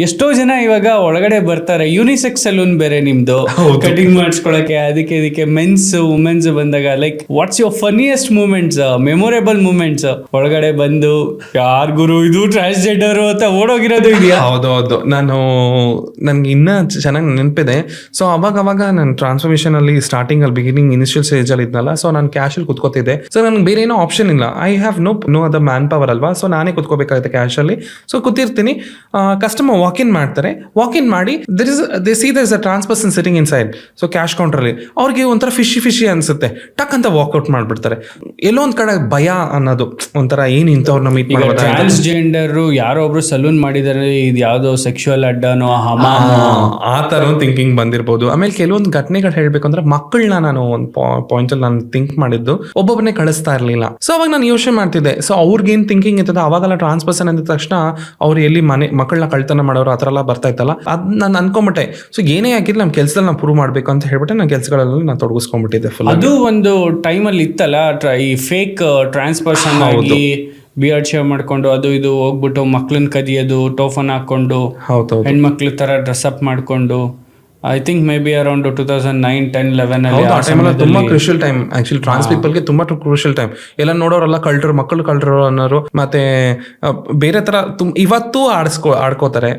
ಎಷ್ಟೋ ಜನ ಇವಾಗ ಒಳಗಡೆ ಬರ್ತಾರೆ, ಯೂನಿಸೆಕ್ಸ್ ಸಲೂನ್ ಬೇರೆ ನಿಮ್ದು, ಕಟಿಂಗ್ ಮಾಡಿಸ್ಕೊಳಕ್ಕೆ, ಅದಕ್ಕೆ ಇದಕ್ಕೆ ಮೆನ್ಸ್ ವುಮೆನ್ಸ್ ಬಂದಾಗ like what's your funniest moments, memorable moments? ಒಳಗಡೆ ಬಂದು ಯಾರ್ ಗುರು ಇದು ಟ್ರಾನ್ಸ್ಜೆಂಡರ್ ಅಂತ ಓಡೋಗಿರೋದು ಇದೆಯಾ? ಹೌದೌದು, ನನ್ಗೆ ಇನ್ನ ಚೆನ್ನಾಗಿ ನೆನಪಿದೆ. ಸೊ ಅವಾಗ ನಾನು ಟ್ರಾನ್ಸ್ಫಾರ್ಮೇಶನ್ ಅಲ್ಲಿ ಸ್ಟಾರ್ಟಿಂಗ್ ಅಲ್ಲಿ ಬಿಗಿನಿಂಗ್ ಇನಿಷಿಯಲ್ ಸ್ಟೇಜ್ ಅಲ್ಲಿ ಇದ್ನಲ್ಲ, ಸೊ ನಾನು ಕ್ಯಾಶ್ ಅಲ್ಲಿ ಕುತ್ಕೋತಿದ್ದೆ. ಸೊ ನನ್ಗೆ ಬೇರೆ ಏನೋ ಆಪ್ಷನ್ ಇಲ್ಲ, I have no other manpower ಅಲ್ವಾ, ಸೊ ನಾನೇ ಕುತ್ಕೋಬೇಕಾಗುತ್ತೆ ಕ್ಯಾಶ್ ಅಲ್ಲಿ. ಸೊ ಕೂತಿರ್ತೀನಿ, ಕಸ್ಟಮರ್ ವಾಕ್ ಇನ್ ಮಾಡ್ತಾರೆ, ವಾಕ್ ಇನ್ ಮಾಡಿ they see there is a trans person sitting inside. So cash counter ಅಲ್ಲಿ ಅವ್ರಿಗೆ ಒಂಥರ ಫಿಶಿ ಅನ್ಸುತ್ತೆ, ಟಕ್ ಅಂತ ವಾಕ್ಔಟ್ ಮಾಡ್ಬಿಡ್ತಾರೆ. ಎಲ್ಲೋ ಒಂದ್ ಕಡೆ ಭಯ ಅನ್ನೋದು, ಒಂಥರ ಏನ್ ಇಂಥವ್ರನ್ನ ಮೀಟ್ ಮಾಡೋದು. ಟ್ರಾನ್ಸ್ಜೆಂಡರ್ ಯಾರೋ ಒಬ್ರು ಸಲೂನ್ ಮಾಡಿದಾರೆ, ಇದು ಯಾವ್ದೋ ಸೆಕ್ಷುವಲ್ ಅಡ್ಡನೋ ಆ ತರ ಒಂದು ಥಿಂಕಿಂಗ್ ಬಂದಿರ್ಬೋದು. ಆಮೇಲೆ ಕೆಲವೊಂದು ಘಟನೆಗಳು ಹೇಳ್ಬೇಕು ಅಂದ್ರೆ, ಮಕ್ಕಳನ್ನ ನಾನು ಒಂದು ಪಾಯಿಂಟ್ ಅಲ್ಲಿ ನಾನು ಥಿಂಕ್ ಮಾಡಿದ್ದು, ಒಬ್ಬೊಬ್ಬನೇ ಕಳಿಸ್ತಾ ಇರ್ಲಿಲ್ಲ. ಸೊ ಅವಾಗ ನಾನು ಯೋಚನೆ ಮಾಡ್ತಿದ್ದೆ, ಸೊ ಅವ್ರಿಗೇನ್ ಥಿಂಕಿಂಗ್ ಇರ್ತದೆ ಅವಾಗೆಲ್ಲ, ಟ್ರಾನ್ಸ್ ಪರ್ಸನ್ ಅಂದ ತಕ್ಷಣ ಅವ್ರು ಎಲ್ಲಿ ಮಕ್ಕಳನ್ನ ಕಳ್ತನ ಮಾಡೋರು ಆ ಥರ ಎಲ್ಲ ಬರ್ತಾ ಇತ್ತಲ್ಲ, ಅದ್ ನಾನು ಅನ್ಕೊಂಬಿಟ್ಟೆ. ಸೊ ಏನೇ ಆಗಿರ್ಲಿ ನಮ್ಮ ಕೆಲಸದಲ್ಲಿ ನಾವು ಪ್ರೂವ್ ಮಾಡ್ಬೇಕು ಅಂತ ಹೇಳ್ಬಿಟ್ಟೆ ನಾನು ಕೆಲಸಗಳಲ್ಲಿ ನಾನು ತೊಡಗಿಸ್ಕೊಂಡ್ಬಿಟ್ಟಿದ್ದೆ ಫುಲ್. ಅದು ಒಂದು ಟೈಮಲ್ಲಿ ಇತ್ತಲ್ಲ, ಈ ಫೇಕ್ ಟ್ರಾನ್ಸ್ ಪರ್ಸನ್ ಆಗಿ ಬಿಯರ್ಡ್ ಶೇವ್ ಮಾಡ್ಕೊಂಡು ಅದು ಇದು ಹೋಗ್ಬಿಟ್ಟು ಮಕ್ಳನ್ನ ಕದಿಯೋದು, ಟೋಫನ್ ಹಾಕೊಂಡು ಹೆಣ್ಮಕ್ಳ ತರ ಡ್ರೆಸ್ ಅಪ್ ಮಾಡ್ಕೊಂಡು, I think may be around 2009, 10, 11 ಅಲ್ಲಿ ತುಂಬಾ ಕ್ರೂಷಿಯಲ್ ಟೈಮ್ ಆಕ್ಚುಲಿ. ಟ್ರಾನ್ಸ್ ಪೀಪಲ್ಗೆ ತುಂಬಾ ಕ್ರೂಷಿಯಲ್ ಟೈಮ್. ಎಲ್ಲ ನೋಡೋರೆಲ್ಲ ಕಳ್ರು, ಮಕ್ಕಳು ಕಳ್ರು ಅನ್ನೋರು, ಮತ್ತೆ ಬೇರೆ ತರ ಇವತ್ತು ಆಡ್ಕೋತಾರೆ.